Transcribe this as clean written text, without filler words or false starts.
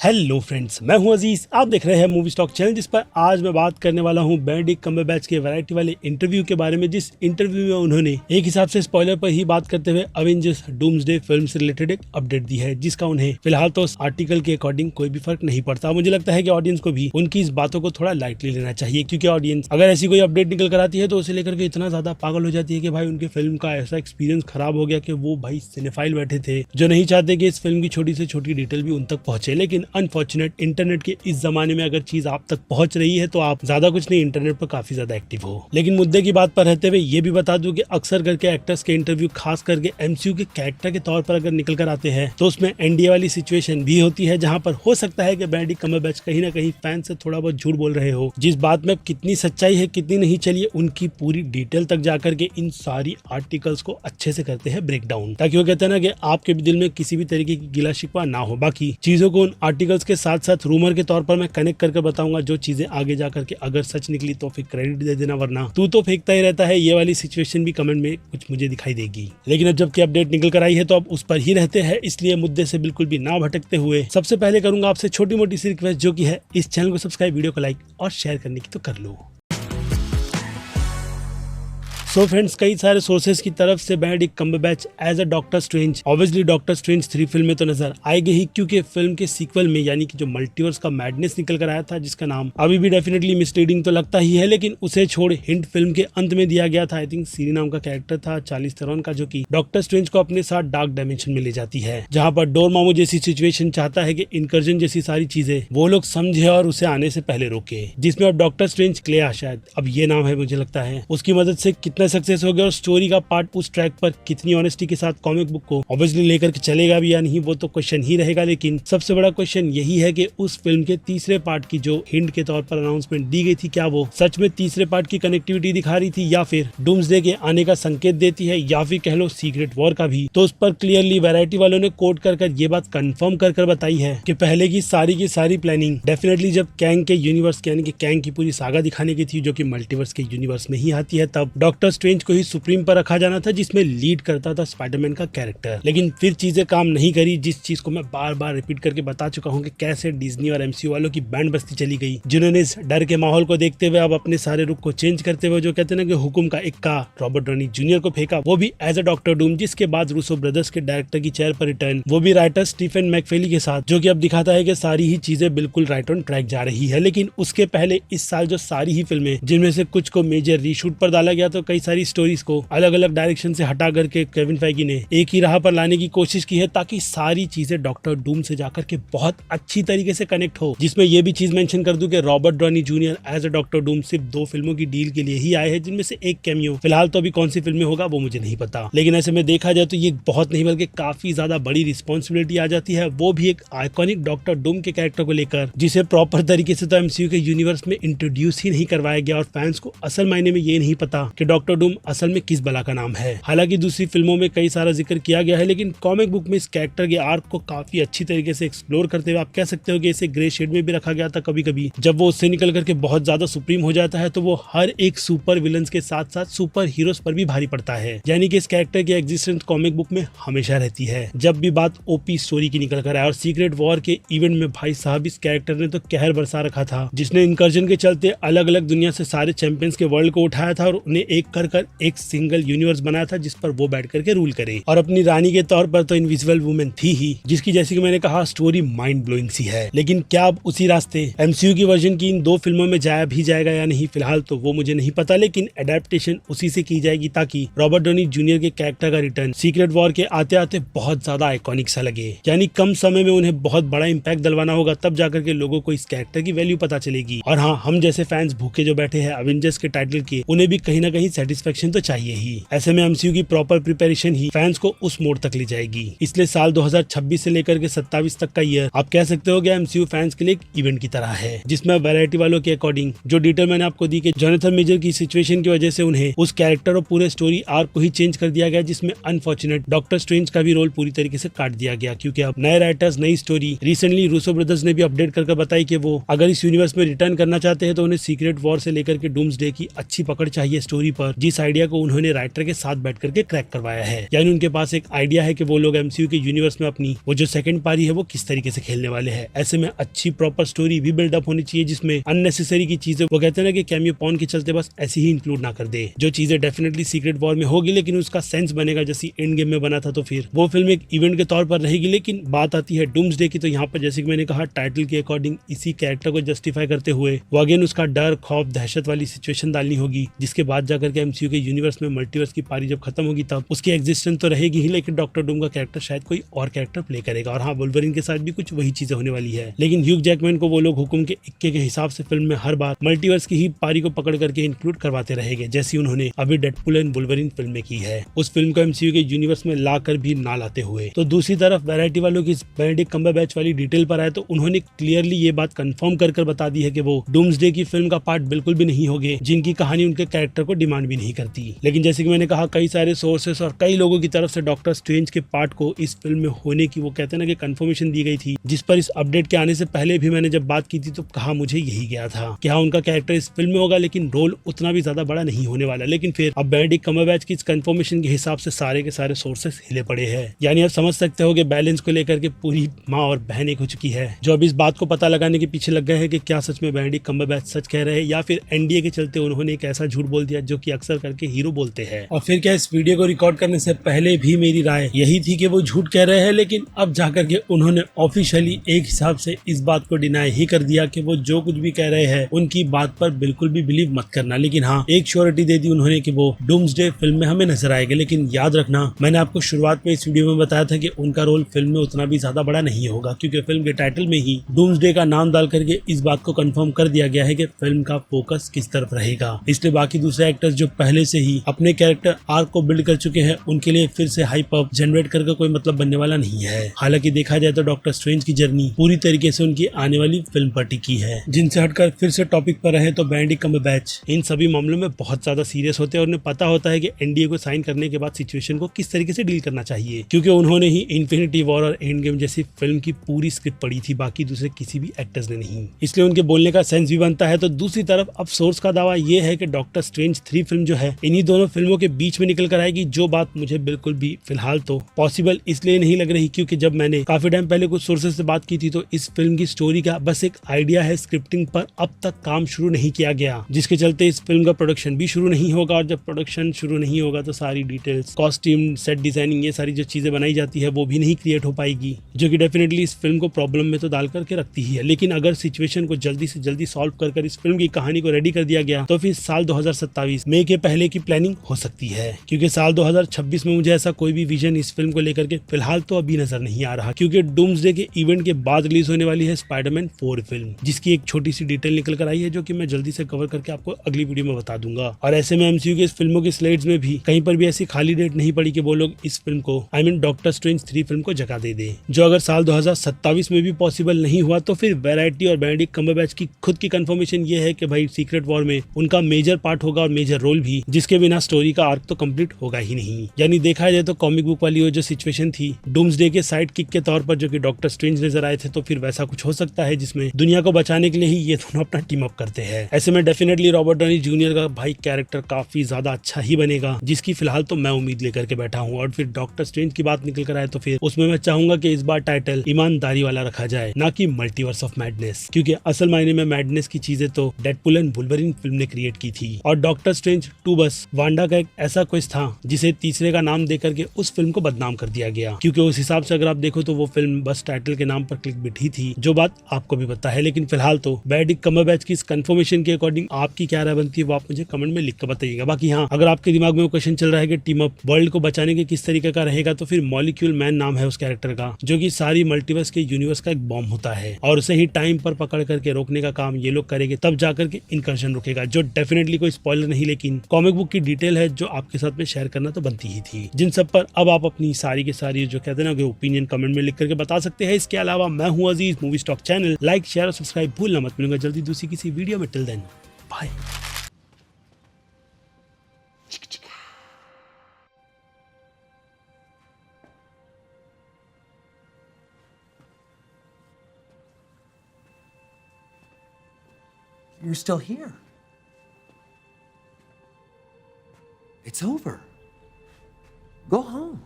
Hello friends, मैं हूं अजीज। आप देख रहे हैं मूवी स्टॉक चैनल, जिस पर आज मैं बात करने वाला हूं बेनेडिक्ट कम्बरबैच के वैरायटी वाले इंटरव्यू के बारे में, जिस इंटरव्यू में उन्होंने एक हिसाब से स्पॉइलर पर ही बात करते हुए अवेंजर्स डूम्सडे फिल्म से रिलेटेड एक अपडेट दी है, जिसका उन्हें फिलहाल तो उस आर्टिकल के अकॉर्डिंग कोई भी फर्क नहीं पड़ता। मुझे लगता है कि ऑडियंस को भी उनकी इस बातों को थोड़ा लाइटली लेना चाहिए, क्योंकि ऑडियंस अगर ऐसी कोई अपडेट निकल कर आती है तो उसे लेकर के इतना ज्यादा पागल हो जाती है कि भाई उनके फिल्म का ऐसा एक्सपीरियंस खराब हो गया कि वो भाई सिनेफाइल बैठे थे जो नहीं चाहते कि इस फिल्म की छोटी से छोटी डिटेल भी उन तक पहुंचे। लेकिन अनफॉर्चुनेट इंटरनेट के इस जमाने में अगर चीज आप तक पहुंच रही है तो आप ज्यादा कुछ नहीं, इंटरनेट पर काफी ज्यादा एक्टिव हो। लेकिन मुद्दे की बात पर रहते हुए ये भी बता दूं कि अक्सर करके एक्टर्स के इंटरव्यू खास करके एमसीयू के कैरेक्टर के तौर पर अगर निकल कर आते हैं तो उसमें एनडीए वाली सिचुएशन भी होती है, जहां पर हो सकता है कि बेनेडिक्ट कम्बरबैच कहीं ना कहीं फैन से थोड़ा बहुत झूठ बोल रहे हो। जिस बात में कितनी सच्चाई है कितनी नहीं, चलिए उनकी पूरी डिटेल तक जाकर के इन सारी आर्टिकल्स को अच्छे से करते हैं ब्रेक डाउन, ताकि वो कहते हैं ना कि आपके भी दिल में किसी भी तरीके की गिला शिकवा ना हो। बाकी चीजों को उन आर्टिकल्स के साथ साथ रूमर के तौर पर मैं कनेक्ट करके बताऊंगा, जो चीजें आगे जाकर के अगर सच निकली तो फिर क्रेडिट दे देना, वरना तू तो फेंकता ही रहता है, ये वाली सिचुएशन भी कमेंट में कुछ मुझे दिखाई देगी। लेकिन अब जबकि अपडेट निकल कर आई है तो अब उस पर ही रहते हैं, इसलिए मुद्दे से बिल्कुल भी ना भटकते हुए सबसे पहले करूंगा आपसे छोटी मोटी सी रिक्वेस्ट, जो की है इस चैनल को सब्सक्राइब, वीडियो को लाइक और शेयर करने की तो कर लो। सो फ्रेंड्स, कई सारे सोर्सेज की तरफ से Benedict Cumberbatch as a Doctor Strange, obviously Doctor Strange 3 film में तो नजर आएगी ही, क्योंकि फिल्म के सीक्वल में यानी कि जो मल्टीवर्स का मैडनेस निकल कर आया था, जिसका नाम अभी भी डेफिनेटली मिसलीडिंग तो लगता ही है, लेकिन उसे छोड़ हिंट फिल्म के अंत में दिया गया था। आई थिंक सीरी नाम का कैरेक्टर था, चार्लिस थेरॉन का, जो कि डॉक्टर स्ट्रेंज को अपने साथ डार्क डायमेंशन में ले जाती है, जहाँ पर डोरमामू जैसी सिचुएशन चाहता है कि इनकर्जन जैसी सारी चीजें वो लोग समझे और उसे आने से पहले रोके, जिसमें अब डॉक्टर स्ट्रेंज क्लेया, शायद अब ये नाम है मुझे लगता है, उसकी मदद से कितना सक्सेस हो गया और स्टोरी का पार्ट उस ट्रैक पर कितनी ऑनेस्टी के साथ कॉमिक बुक को ऑब्वियसली लेकर के चलेगा भी या नहीं, वो तो क्वेश्चन ही रहेगा। लेकिन सबसे बड़ा क्वेश्चन यही है कि उस फिल्म के तीसरे पार्ट की जो हिंट के तौर पर अनाउंसमेंट दी गई थी, क्या वो सच में तीसरे पार्ट की कनेक्टिविटी दिखा रही थी, या फिर डूम्सडे के आने का संकेत देती है, या फिर कह लो सीक्रेट वॉर का भी। तो उस पर क्लियरली वैरायटी वालों ने कोट कर ये बात कंफर्म कर बताई है कि पहले की सारी प्लानिंग डेफिनेटली जब कैंग के यूनिवर्स यानी कि कैंग की पूरी सागा दिखाने की थी, जो कि मल्टीवर्स के यूनिवर्स में ही आती है, तब डॉक्टर स्ट्रेंज को ही सुप्रीम पर रखा जाना था, जिसमें लीड करता था स्पाइडरमैन का कैरेक्टर। लेकिन फिर चीजें काम नहीं करी, जिस चीज को मैं बार बार रिपीट करके बता चुका हूं कि कैसे डिज्नी और एमसीयू वालों की बैंड बस्ती चली गई, जिन्होंने इस डर के माहौल को देखते हुए अब अपने सारे रुख को चेंज करते हुए, जो कहते हैं ना कि हुकुम का इक्का रॉबर्ट डॉनी जूनियर को फेंका, वो भी एज अ डॉक्टर डूम, जिसके बाद रूसो ब्रदर्स के डायरेक्टर की चेयर पर रिटर्न, वो भी राइटर स्टीफन मैकफेली के साथ, जो कि अब दिखाता है कि सारी ही चीजें बिल्कुल राइट ऑन ट्रैक जा रही है। लेकिन उसके पहले इस साल जो सारी ही फिल्में, जिनमें से कुछ को मेजर रीशूट पर डाला गया, तो कई सारी स्टोरीज को अलग अलग डायरेक्शन से हटा करके केविन फेगी ने एक ही राह पर लाने की कोशिश की है, ताकि सारी चीजें डॉक्टर डूम से जाकर के बहुत अच्छी तरीके से कनेक्ट हो। जिसमें ये भी चीज मेंशन कर दूं कि Robert Downey Junior as a Doctor Doom सिर्फ 2 फिल्मों की डील के लिए ही आए हैं, जिनमें से एक कैमियो फिलहाल तो अभी कौन सी फिल्म में होगा वो मुझे नहीं पता। लेकिन ऐसे में देखा जाए तो ये बहुत नहीं बल्कि काफी ज्यादा बड़ी रिस्पॉन्सिबिलिटी आ जाती है, वो भी एक आइकॉनिक डॉक्टर डूम के कैरेक्टर को लेकर, जिसे प्रॉपर तरीके से तो एमसीयू के यूनिवर्स में इंट्रोड्यूस ही नहीं करवाया गया, और फैंस को असल मायने में ये नहीं पता कि डॉक्टर डूम असल में किस बला का नाम है। हालांकि दूसरी फिल्मों में कई सारा जिक्र किया गया है, लेकिन कॉमिक बुक में इस कैरेक्टर के आर्क को काफी अच्छी तरीके से एक्सप्लोर करते हुए आप कह सकते हो कि इसे ग्रे शेड में भी रखा गया था। कभी कभी जब वो उससे निकल करके बहुत ज्यादा सुप्रीम हो जाता है तो वो हर एक सुपर विलन्स के साथ साथ सुपर हीरोज पर भी भारी पड़ता है, यानी कि इस कैरेक्टर की एग्जिस्टेंस कॉमिक बुक में हमेशा रहती है। जब भी बात ओपी स्टोरी की निकल कर आया और सीक्रेट वॉर के इवेंट में भाई साहब इस कैरेक्टर ने तो कहर बरसा रखा था, जिसने इनकर्जन के चलते अलग अलग दुनिया से सारे चैंपियंस के वर्ल्ड को उठाया था और उन्हें एक कर एक सिंगल यूनिवर्स बनाया था, जिस पर वो बैठ करके रूल करे। और अपनी रानी के तौर पर तो इनविजिबल वुमेन थी ही, जिसकी जैसे कि मैंने कहा स्टोरी माइंड ब्लोइंग सी है। लेकिन क्या अब उसी रास्ते एमसीयू की वर्जन की इन 2 फिल्मों में जाया भी जाएगा या नहीं, फिलहाल तो वो मुझे नहीं पता, लेकिन एडेप्टेशन उसी से की जाएगी ताकि रॉबर्ट डॉनी जूनियर के कैरेक्टर का रिटर्न सीक्रेट वॉर के आते आते बहुत ज्यादा आइकॉनिक सा लगे, यानी कम समय में उन्हें बहुत बड़ा इंपैक्ट दिलवाना होगा, तब जाकर के लोगों को इस कैरेक्टर की वैल्यू पता चलेगी। और हाँ, हम जैसे फैंस भूखे जो बैठे हैं अवेंजर्स के टाइटल के, उन्हें भी कहीं ना कहीं सेटिस्फेक्शन तो चाहिए ही। ऐसे में एमसीयू की प्रॉपर प्रिपरेशन ही फैंस को उस मोड़ तक ले जाएगी। इसलिए साल 2026 से लेकर के 27 तक का ईयर आप कह सकते हो कि एमसीयू फैंस के लिए एक इवेंट की तरह है, जिसमें वैरायटी वालों के अकॉर्डिंग जो डिटेल मैंने आपको दी कि जोनाथन मेजर की सिचुएशन की वजह से उन्हें उस कैरेक्टर और पूरे स्टोरी आर्क को ही चेंज कर दिया गया, जिसमें अनफॉर्चुनेट डॉक्टर स्ट्रेंज का भी रोल पूरी तरीके से काट दिया गया, क्योंकि अब नए राइटर्स नई स्टोरी। रिसेंटली रूसो ब्रदर्स ने भी अपडेट करके बताई कि वो अगर इस यूनिवर्स में रिटर्न करना चाहते हैं तो उन्हें सीक्रेट वॉर से लेकर के डूम्सडे की अच्छी पकड़ चाहिए स्टोरी पर, जिस आइडिया को उन्होंने राइटर के साथ बैठ करके क्रैक करवाया है। यानी उनके पास एक आइडिया है कि वो लोग एमसीयू के यूनिवर्स में अपनी वो जो सेकंड पारी है वो किस तरीके से खेलने वाले हैं। ऐसे में अच्छी प्रॉपर स्टोरी भी बिल्डअप होनी चाहिए जिसमें अननेसेसरी की चीजें वो कहते हैं ना कि कैमियो पॉन के चलते बस ऐसे ही इंक्लूड ना कर दे। जो चीजें डेफिनेटली सीक्रेट वॉर में होगी लेकिन उसका सेंस बनेगा जैसी एंड गेम में बना था, तो फिर वो फिल्म एक इवेंट के तौर पर रहेगी। लेकिन बात आती है डूम्सडे की, तो यहाँ पर जैसे कि मैंने कहा टाइटल के अकॉर्डिंग इसी कैरेक्टर को जस्टिफाई करते हुए वो अगेन उसका डर खौफ दहशत वाली सिचुएशन डालनी होगी, जिसके बाद जाकर के एमसीयू के यूनिवर्स में मल्टीवर्स की पारी जब खत्म होगी तब उसकी एग्जिस्टेंस तो रहेगी ही, लेकिन डॉक्टर डूम का कैरेक्टर शायद कोई और कैरेक्टर प्ले करेगा। और हाँ, वुल्वरीन के साथ भी कुछ वही चीजें होने वाली है। लेकिन ह्यूग जैकमैन को वो लोग हुक्म के इक्के के हिसाब से फिल्म में हर बार मल्टीवर्स की ही पारी को पकड़ करके इंक्लूड करवाते रहेंगे, जैसी उन्होंने अभी डेडपूल एंड वुल्वरीन फिल्म में की है। उस फिल्म को एमसीयू के यूनिवर्स में ला कर भी ना लाते हुए। तो दूसरी तरफ वैरायटी वालों की बेनेडिक्ट कम्बरबैच वाली डिटेल पर आए तो उन्होंने क्लियरली ये बात कंफर्म कर बता दी है कि वो डूम्सडे की फिल्म का पार्ट बिल्कुल भी नहीं होंगे, जिनकी कहानी उनके कैरेक्टर को डिमांड भी नहीं करती। लेकिन जैसे कि मैंने कहा कई सारे सोर्सेस और कई लोगों की तरफ से डॉक्टर स्ट्रेंज के पार्ट को इस फिल्म में होने की वो कहते हैं ना कि कंफर्मेशन दी गई थी, जिस पर इस अपडेट के आने से पहले भी मैंने जब बात की थी तो कहा मुझे यही गया था कि हाँ उनका कैरेक्टर इस फिल्म में होगा लेकिन रोल उतना भी ज्यादा बड़ा नहीं होने वाला। लेकिन फिर अब बेनेडिक्ट कम्बरबैच की इस कंफर्मेशन के हिसाब से सारे के सारे सोर्सेस हिले पड़े हैं। यानी आप समझ सकते हो कि बैलेंस को लेकर के पूरी माँ और बहन एक हो चुकी है, जो अब इस बात को पता लगाने के पीछे लग गए हैं कि क्या सच में बेनेडिक्ट कम्बरबैच सच कह रहे हैं या फिर एनडीए के चलते उन्होंने एक ऐसा झूठ बोल दिया जो कि अक्सर करके हीरो बोलते हैं। और फिर क्या इस वीडियो को रिकॉर्ड करने से पहले भी मेरी राय यही थी कि वो झूठ कह रहे हैं, लेकिन अब जाकर के उन्होंने ऑफिशियली एक हिसाब से इस बात को डिनाई ही कर दिया कि वो जो कुछ भी कह रहे हैं उनकी बात पर बिल्कुल भी बिलीव मत करना। लेकिन हाँ, एक श्योरिटी दे दी उन्होंने कि वो डूम्सडे फिल्म में हमें नजर आएगा। लेकिन याद रखना, मैंने आपको शुरुआत में इस वीडियो में बताया था कि उनका रोल फिल्म में उतना भी ज्यादा बड़ा नहीं होगा, क्योंकि फिल्म के टाइटल में ही डूम्सडे का नाम डाल करके इस बात को कंफर्म कर दिया गया है कि फिल्म का फोकस किस तरफ रहेगा। इसलिए बाकी दूसरे एक्टर्स जो पहले से ही अपने कैरेक्टर आर्क को बिल्ड कर चुके हैं उनके लिए फिर से हाइप अप जनरेट करके कोई मतलब बनने वाला नहीं है। हालांकि देखा जाए तो डॉक्टर स्ट्रेंज की जर्नी पूरी तरीके से उनकी आने वाली फिल्म पर टिकी है। जिनसे हटकर फिर से टॉपिक पर रहे तो बेनेडिक्ट कम्बरबैच इन सभी मामलों में बहुत ज्यादा सीरियस होते हैं और उन्हें पता होता है कि एनडीए को साइन करने के बाद सिचुएशन को किस तरीके से डील करना चाहिए, क्योंकि उन्होंने ही इन्फिनिटी वॉर और एंड गेम जैसी फिल्म की पूरी स्क्रिप्ट पढ़ी थी, बाकी दूसरे किसी भी एक्टर्स ने नहीं। इसलिए उनके बोलने का सेंस भी बनता है। तो दूसरी तरफ अब सोर्स का दावा यह है कि डॉक्टर स्ट्रेंज 3 फिल्म जो है इन्हीं दोनों फिल्मों के बीच में निकल कर आएगी, जो बात मुझे बिल्कुल भी फिलहाल तो पॉसिबल इसलिए नहीं लग रही क्योंकि जब मैंने काफी टाइम पहले कुछ सोर्सेस से बात की थी तो इस फिल्म की स्टोरी का बस एक आइडिया है, स्क्रिप्टिंग पर अब तक काम शुरू नहीं किया गया, जिसके चलते इस फिल्म का प्रोडक्शन भी शुरू नहीं होगा। और जब प्रोडक्शन शुरू नहीं होगा तो सारी डिटेल्स, कॉस्ट्यूम, सेट डिजाइनिंग, ये सारी जो चीजें बनाई जाती है वो भी नहीं क्रिएट हो पाएगी, जो कि डेफिनेटली इस फिल्म को प्रॉब्लम में तो डाल करके रखती ही है। लेकिन अगर सिचुएशन को जल्दी से जल्दी सॉल्व कर इस फिल्म की कहानी को रेडी कर दिया गया तो फिर साल 2027 मई के पहले की प्लानिंग हो सकती है, क्योंकि साल 2026 में मुझे ऐसा कोई भी विजन इस फिल्म को लेकर के फिलहाल तो अभी नजर नहीं आ रहा, क्योंकि डूम्सडे के इवेंट के बाद रिलीज होने वाली है स्पाइडरमैन 4 फिल्म, जिसकी एक छोटी सी डिटेल निकल कर आई है जो कि मैं जल्दी से कवर करके आपको अगली वीडियो में बता दूंगा। और ऐसे में एमसीयू की इस फिल्मों की स्लाइड्स में भी कहीं पर भी ऐसी खाली डेट नहीं पड़ी कि वो लोग इस फिल्म को डॉक्टर स्ट्रेंज 3 फिल्म को जगह दे दे, जो अगर साल 2027 में भी पॉसिबल नहीं हुआ तो फिर वैरायटी और बेनेडिक्ट कम्बरबैच की खुद की कंफर्मेशन ये है कि भाई सीक्रेट वॉर में उनका मेजर पार्ट होगा और मेजर रोल भी, जिसके बिना स्टोरी का आर्क तो कंप्लीट होगा ही नहीं। यानी देखा जाए तो कॉमिक बुक वाली वो जो सिचुएशन थी डूम्सडे के साइड किक के तौर पर जो कि डॉक्टर स्ट्रेंज नजर आए थे, तो फिर वैसा कुछ हो सकता है जिसमें दुनिया को बचाने के लिए ही ये दोनों अपना टीम अप करते हैं। ऐसे में डेफिनेटली रॉबर्ट डॉनी जूनियर का भाई कैरेक्टर काफी ज्यादा अच्छा ही बनेगा, जिसकी फिलहाल तो मैं उम्मीद लेकर के बैठा हूँ। और फिर डॉक्टर स्ट्रेंज की बात निकल कर आए तो फिर उसमें मैं चाहूंगा कि इस बार टाइटल ईमानदारी वाला रखा जाए, ना कि मल्टीवर्स ऑफ मैडनेस, क्योंकि असल मायने में मैडनेस की चीजें तो डेडपूल एंड वुल्वरीन फिल्म ने क्रिएट की थी और डॉक्टर स्ट्रेंज 2 बस वांडा का एक ऐसा क्विज था जिसे तीसरे का नाम देकर के उस फिल्म को बदनाम कर दिया गया, क्योंकि उस हिसाब से अगर आप देखो तो वो फिल्म बस टाइटल के नाम पर क्लिक बिट ही थी, जो बात आपको भी पता है। लेकिन फिलहाल तो बेनेडिक्ट कम्बरबैच की इस कंफर्मेशन के अकॉर्डिंग आपकी क्या राय बनती है वो आप मुझे कमेंट में लिख कर बताइएगा। बाकी हाँ, अगर आपके दिमाग में वो क्वेश्चन चल रहा है कि टीम अप वर्ल्ड को बचाने के किस तरीके का रहेगा, तो फिर मॉलिक्यूल मैन नाम है उस कैरेक्टर का, जो कि सारी मल्टीवर्स के यूनिवर्स का एक बॉम्ब होता है और उसे ही टाइम पर पकड़ करके रोकने का काम ये लोग करेंगे, तब जाकर के इनकर्शन रुकेगा, जो डेफिनेटली कोई स्पॉइलर नहीं लेकिन कॉमिक बुक की डिटेल है जो आपके साथ में शेयर करना तो बनती ही थी, जिन सब पर अब आप अपनी सारी की सारी जो कहते हैं ना ओपिनियन कमेंट में लिख करके बता सकते हैं। इसके अलावा मैं हूँ Aziz, movie stock channel like share और सब्सक्राइब भूलना मत। मिलूंगा जल्दी दूसरी किसी वीडियो में, till then bye. You're still here. It's over. Go home.